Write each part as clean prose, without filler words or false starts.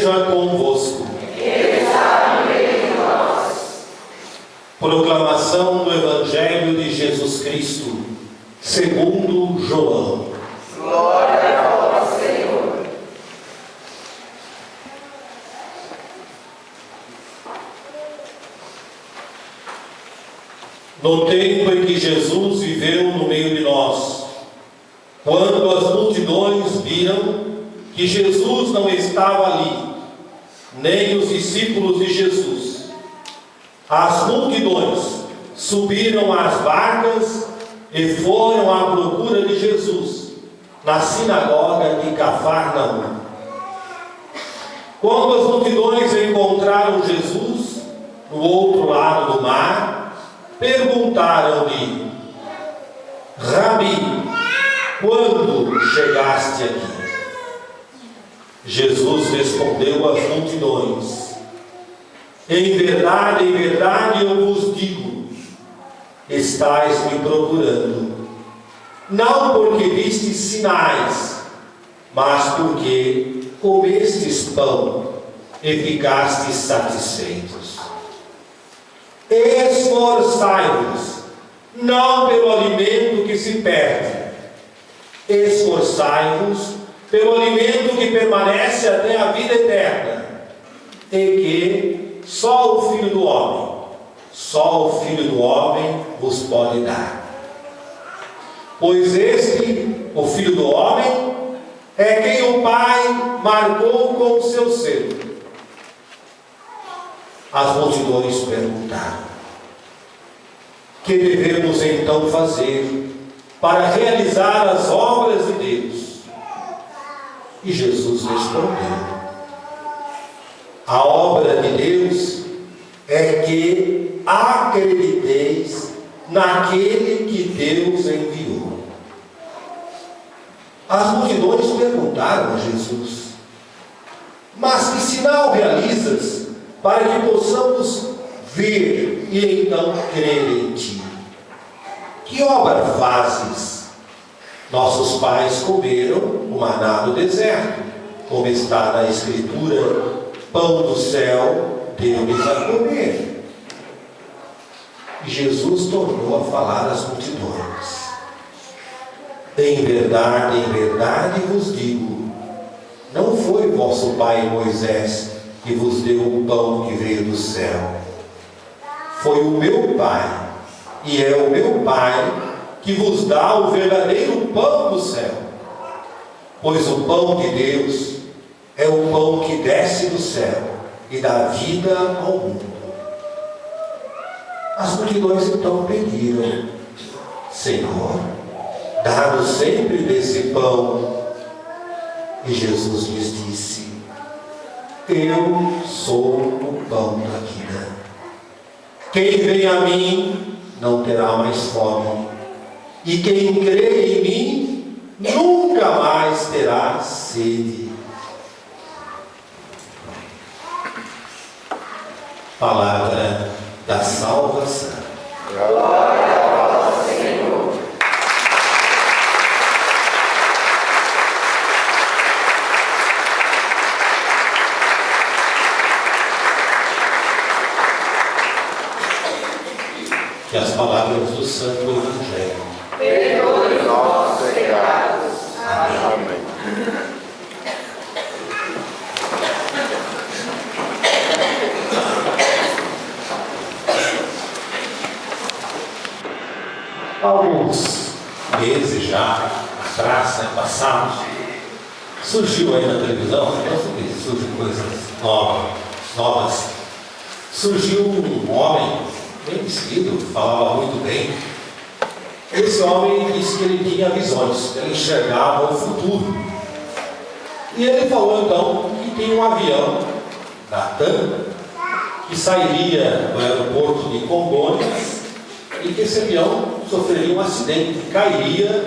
esteja convosco. Proclamação do Evangelho de Jesus Cristo, segundo João. Glória a vós, Senhor. No tempo em que Jesus viveu no meio de nós, quando as multidões viram que Jesus não estava ali, nem os discípulos de Jesus, as multidões subiram às barcas e foram à procura de Jesus na sinagoga de Cafarnaum. Quando as multidões encontraram Jesus no outro lado do mar, perguntaram-lhe: Rabi, quando chegaste aqui? Jesus respondeu às multidões: em verdade, eu vos digo, estais me procurando, não porque vistes sinais, mas porque comestes pão e ficastes satisfeitos. Esforçai-vos, não pelo alimento que se perde, esforçai-vos pelo alimento que permanece até a vida eterna, e que só o Filho do Homem vos pode dar. Pois este, o Filho do Homem, é quem o Pai marcou com o seu selo. As multidões perguntaram: que devemos então fazer para realizar as obras de Deus? E Jesus respondeu: a obra de Deus é que acrediteis naquele que Deus enviou. As multidões perguntaram a Jesus: mas que sinal realizas para que possamos ver e então crer em ti? Que obra fazes? Nossos pais comeram o maná no deserto, como está na Escritura: pão do céu deu-lhes a comer. E Jesus tornou a falar às multidões: em verdade vos digo, não foi vosso pai Moisés que vos deu o pão que veio do céu. Foi o meu Pai, e é o meu Pai que vos dá o verdadeiro pão do céu. Pois o pão de Deus é o pão que desce do céu e dá vida ao mundo. As multidões então pediram: Senhor, dá-nos sempre desse pão. E Jesus lhes disse: eu sou o pão da vida. Quem vem a mim não terá mais fome, e quem crê em mim nunca mais terá sede. Palavra da salvação. Glória a vós, Senhor. Que as palavras do Santo Evangelho Perdoe nossos pecados. Amém. Alguns meses já atrás, passados, surgiu aí na televisão, surgem coisas novas. Surgiu um homem bem vestido, falava muito bem. Esse homem disse que ele tinha visões, ele enxergava o futuro. E ele falou então que tinha um avião da TAM que sairia do aeroporto de Congonhas e que esse avião sofreria um acidente, cairia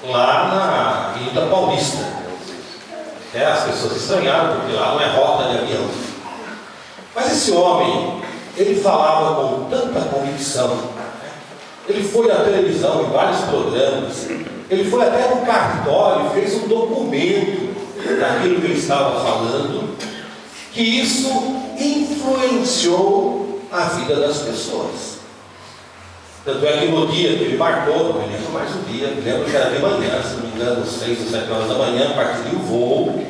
lá na Avenida Paulista. As pessoas estranharam, porque lá não é rota de avião. Mas esse homem, ele falava com tanta convicção. Ele foi à televisão, em vários programas. Ele foi até no cartório, fez um documento daquilo que ele estava falando. que isso influenciou a vida das pessoas. Tanto é que no dia que ele marcou, não me lembro mais o dia, me lembro que era de manhã, se não me engano, 6 ou 7 horas da manhã, partiria o voo.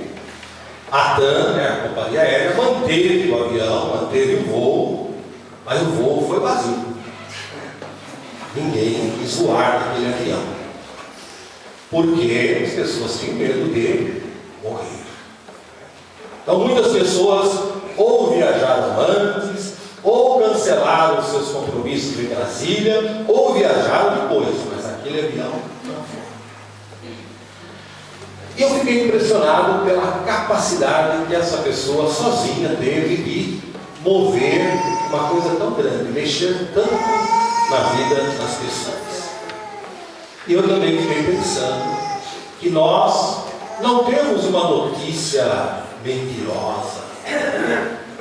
A TAM, a companhia aérea, manteve o avião, manteve o voo, mas o voo foi vazio. Ninguém quis voar naquele avião, porque as pessoas tinham medo de morrer. Então muitas pessoas ou viajaram antes, ou cancelaram os seus compromissos em Brasília, ou viajaram depois, mas aquele avião não foi. E eu fiquei impressionado pela capacidade que essa pessoa sozinha teve de mover uma coisa tão grande, mexer tanto na vida das pessoas. E eu também fiquei pensando que nós não temos uma notícia mentirosa.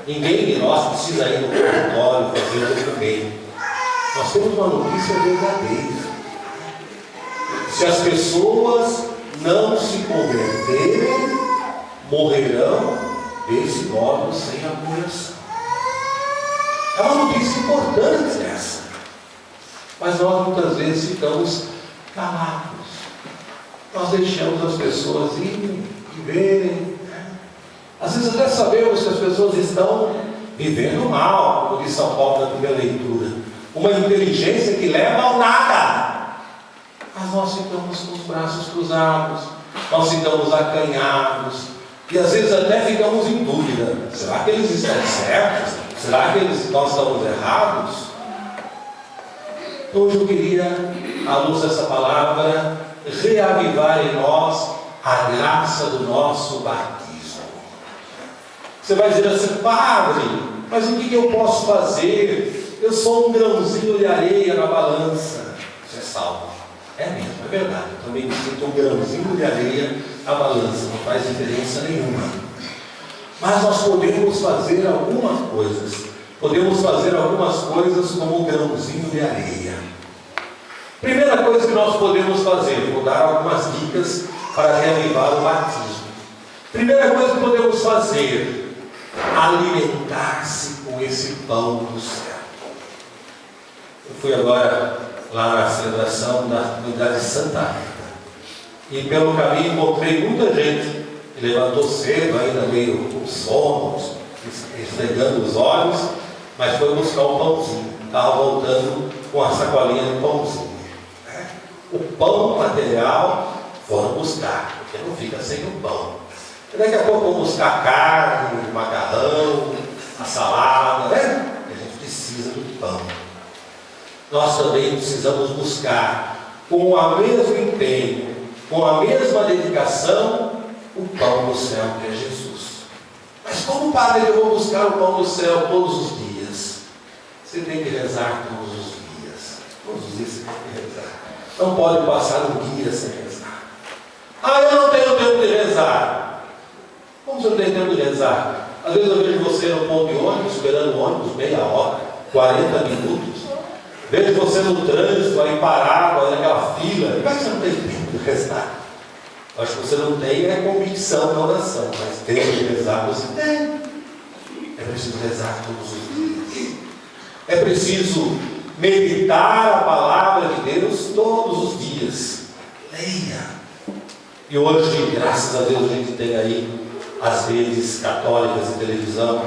Ninguém de nós precisa ir no consultório fazer o documento. Nós temos uma notícia verdadeira. Se as pessoas não se converterem, morrerão desse modo sem a conversão. É uma notícia importante essa. Mas nós muitas vezes ficamos calados. Nós deixamos as pessoas irem e verem. Às vezes até sabemos que as pessoas estão vivendo mal, como diz São Paulo na primeira leitura. Uma inteligência que leva ao nada. Mas nós ficamos com os braços cruzados, nós ficamos acanhados, e às vezes até ficamos em dúvida. Será que eles estão certos? Será que nós estamos errados? Hoje eu queria, à luz dessa palavra, reavivar em nós a graça do nosso batismo. Você vai dizer assim: padre, mas o que eu posso fazer? Eu sou um grãozinho de areia na balança. Você é salvo. É mesmo, é verdade. Eu também me sinto um grãozinho de areia na balança. Não faz diferença nenhuma. Mas nós podemos fazer algumas coisas. Podemos fazer algumas coisas como um grãozinho de areia. Primeira coisa que nós podemos fazer, vou dar algumas dicas para reavivar o batismo. Primeira coisa que podemos fazer: alimentar-se com esse pão do céu. Eu fui agora lá na celebração da comunidade de Santa Rita, e pelo caminho encontrei muita gente que levantou cedo, ainda meio com sono, esfregando os olhos, mas foi buscar um pãozinho. Estava voltando com a sacolinha de pãozinho. O pão material foram buscar, porque não fica sem o pão. E daqui a pouco vão buscar carne, macarrão, a salada, né? A gente precisa do pão. Nós também precisamos buscar, com o mesmo empenho, com a mesma dedicação, o pão do céu, que é Jesus. Mas como, padre, eu vou buscar o pão do céu todos os dias? Você tem que rezar todos os dias. Todos os dias você tem que rezar. Não pode passar um dia sem rezar. Ah, eu não tenho tempo de rezar. Como você não tem tempo de rezar? Às vezes eu vejo você no ponto de ônibus, esperando o ônibus meia hora, 40 minutos. Vejo você no trânsito, aí parado, aí naquela fila. Como é que você não tem tempo de rezar? Acho que você não tem convicção na oração, mas tem que rezar, você tem. É preciso rezar todos os dias. É preciso meditar a palavra de Deus todos os dias. Leia. E hoje, graças a Deus, a gente tem aí as redes católicas de televisão.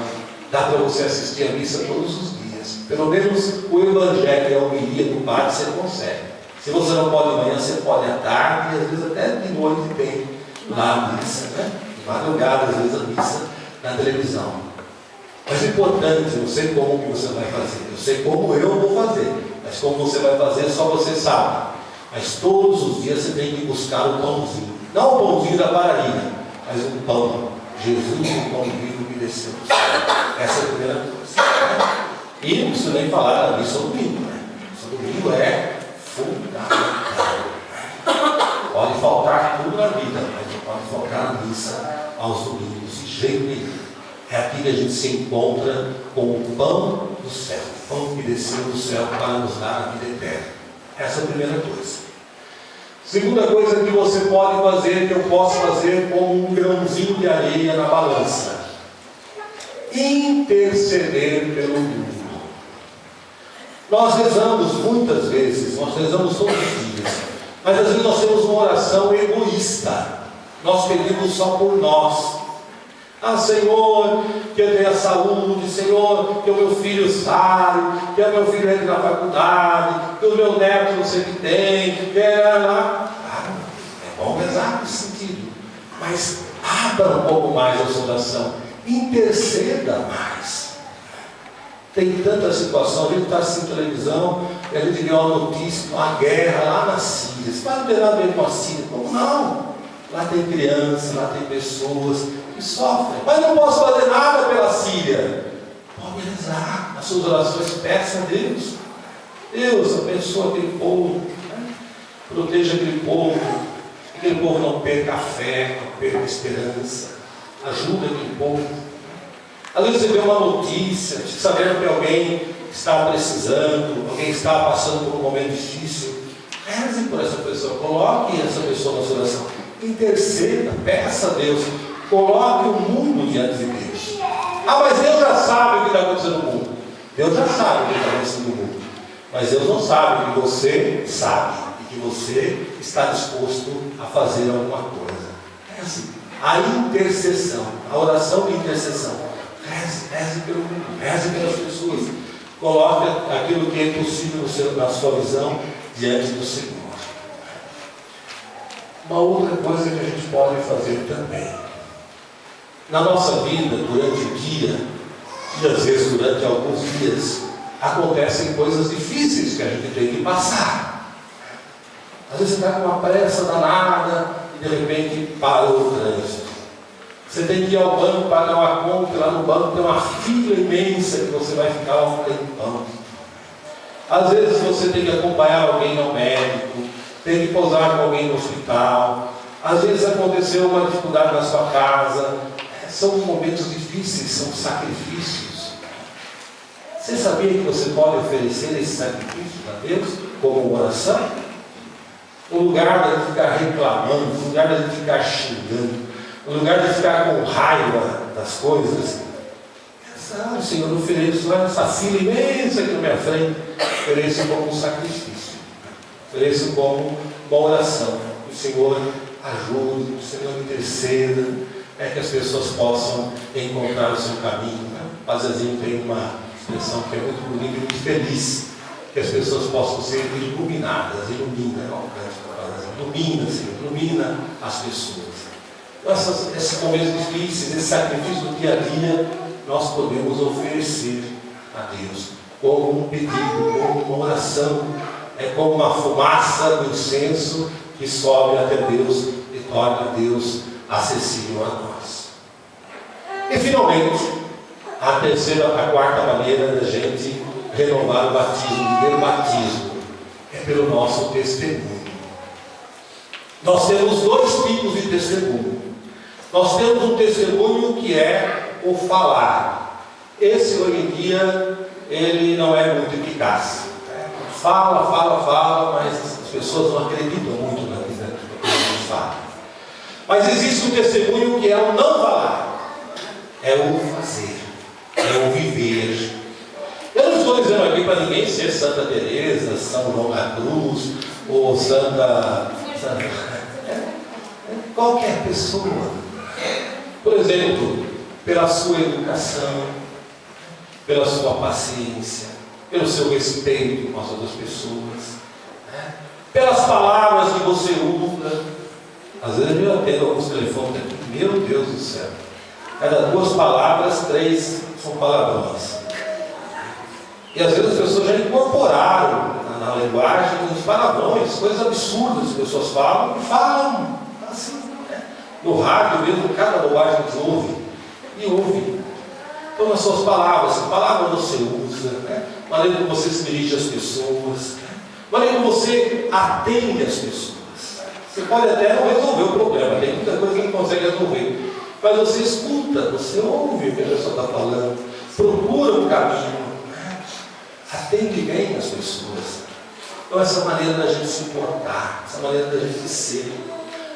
Dá para você assistir a missa todos os dias. Pelo menos o evangelho e a homilia do padre você consegue. Se você não pode de manhã, você pode à tarde, e às vezes até de noite tem lá a missa, né? De madrugada, às vezes a missa na televisão. Mas o importante, eu sei como que você vai fazer, eu sei como eu vou fazer, mas como você vai fazer, só você sabe. Mas todos os dias você tem que buscar o pãozinho. Não o pãozinho da padaria, mas o pão. Jesus, o pão vivo que desceu do céu. Essa é a primeira coisa. E não preciso nem falar da missa domingo, né? Missa domingo é fundamental. Pode faltar tudo na vida, mas não pode faltar a missa aos domingos, de jeito nenhum. É aqui que a gente se encontra com o pão do céu, o pão que desceu do céu para nos dar a vida eterna. Essa é a primeira coisa. Segunda coisa que você pode fazer, que eu posso fazer como um grãozinho de areia na balança, interceder pelo mundo. Nós rezamos muitas vezes, nós rezamos todos os dias, mas às vezes nós temos uma oração egoísta. Nós pedimos só por nós. Ah, Senhor, que eu tenha saúde, Senhor, que o meu filho saia, que o meu filho entre na faculdade, que o meu neto não sei o que tem, que lá. Claro, é bom rezar nesse sentido, mas abra um pouco mais a sua oração, interceda mais. Tem tanta situação, a gente está assistindo televisão, e a gente vê uma notícia, uma guerra lá na Síria. Isso não tem nada a ver com a Síria. Como não? Lá tem crianças, lá tem pessoas que sofrem. Mas não posso fazer nada pela Síria. Pode rezar, as suas orações, peça a Deus. Deus, abençoa aquele povo, né? Proteja aquele povo não perca a fé, não perca a esperança. Ajuda aquele povo. Às vezes você vê uma notícia, sabendo que alguém está precisando, alguém está passando por um momento difícil. Reze por essa pessoa, coloque essa pessoa na sua oração, interceda, peça a Deus, coloque o mundo diante de Deus. Ah, mas Deus já sabe o que está acontecendo no mundo. Deus já sabe o que está acontecendo no mundo, mas Deus não sabe o que você sabe e que você está disposto a fazer alguma coisa. Reze a intercessão, a oração de intercessão. Reze pelo mundo, reze pelas pessoas. Coloque aquilo que é possível na sua visão diante do Senhor. Uma outra coisa que a gente pode fazer também. Na nossa vida, durante o dia, e às vezes durante alguns dias, acontecem coisas difíceis que a gente tem que passar. Às vezes você está com uma pressa danada e de repente para o trânsito. Você tem que ir ao banco pagar uma conta, lá no banco tem uma fila imensa que você vai ficar lá um tempão. Às vezes você tem que acompanhar alguém ao médico, tem que pousar com alguém no hospital. Às vezes aconteceu uma dificuldade na sua casa. São momentos difíceis, são sacrifícios. Você sabia que você pode oferecer esse sacrifício a Deus como oração? No lugar de ficar reclamando, no lugar de ficar xingando, no lugar de ficar com raiva das coisas, sabe, Senhor, eu ofereço lá nessa fila imensa aqui na minha frente, ofereço como um sacrifício, ofereço como uma oração. O Senhor ajude, o Senhor interceda, que as pessoas possam encontrar o seu caminho. O Pazezinho tem uma expressão que é muito bonita e muito feliz, que as pessoas possam ser iluminadas, ilumina, Senhor, ilumina as pessoas. Esses momentos difíceis, esse sacrifício do dia a dia, nós podemos oferecer a Deus como um pedido, como uma oração, como uma fumaça do incenso que sobe até Deus e torna Deus acessível a nós. E finalmente, a quarta maneira da gente renovar o batismo, viver o batismo, é pelo nosso testemunho. Nós temos dois tipos de testemunho. Nós temos um testemunho que é o falar. Esse, hoje em dia, ele não é muito eficaz. Fala, mas as pessoas não acreditam muito na vida que a gente fala. Mas existe um testemunho que é o não falar, é o fazer, é o viver. Eu não estou dizendo aqui para ninguém ser Santa Teresa, São João da Cruz, ou Santa qualquer pessoa. Por exemplo, pela sua educação, pela sua paciência, pelo seu respeito com as outras pessoas, pelas palavras que você usa. Às vezes eu atendo alguns telefones aqui, meu Deus do céu, cada 2 palavras, 3 são palavrões. E às vezes as pessoas já incorporaram na linguagem os palavrões, coisas absurdas que as pessoas falam assim. No rádio mesmo, cada bobagem que ouve. Então, nas suas palavras, que palavra você usa, maneira como você se dirige às pessoas, maneira como você atende as pessoas. Você pode até não resolver o problema, tem muita coisa que não consegue resolver, mas você escuta, você ouve o que a pessoa está falando, procura um caminho, atende bem as pessoas. Então, essa maneira da gente se portar, essa maneira da gente ser,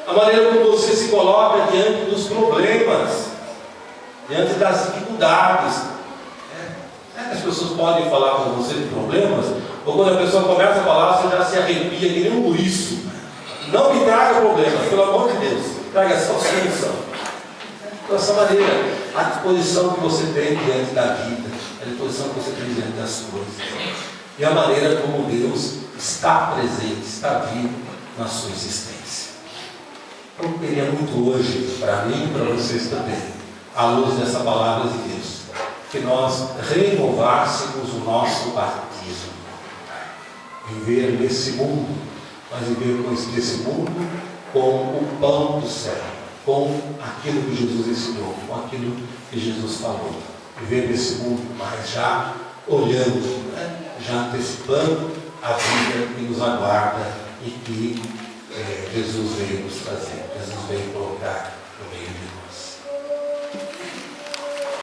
a maneira como você se coloca diante dos problemas. diante das dificuldades. As pessoas podem falar com você de problemas, ou quando a pessoa começa a falar, você já se arrepia que nem um ouriço. Não me traga problemas, pelo amor de Deus, traga só solução. Dessa maneira, a disposição que você tem diante da vida, a disposição que você tem diante das coisas, e a maneira como Deus está presente, está vivo na sua existência. Eu queria muito hoje, para mim e para vocês também, à luz dessa palavra de Deus, que nós renovássemos o nosso batismo. Viver nesse mundo, mas viver nesse mundo com o pão do céu, com aquilo que Jesus ensinou, com aquilo que Jesus falou. Viver nesse mundo, mas já olhando, já antecipando a vida que nos aguarda e que Jesus veio nos trazer, Jesus veio colocar no meio de nós.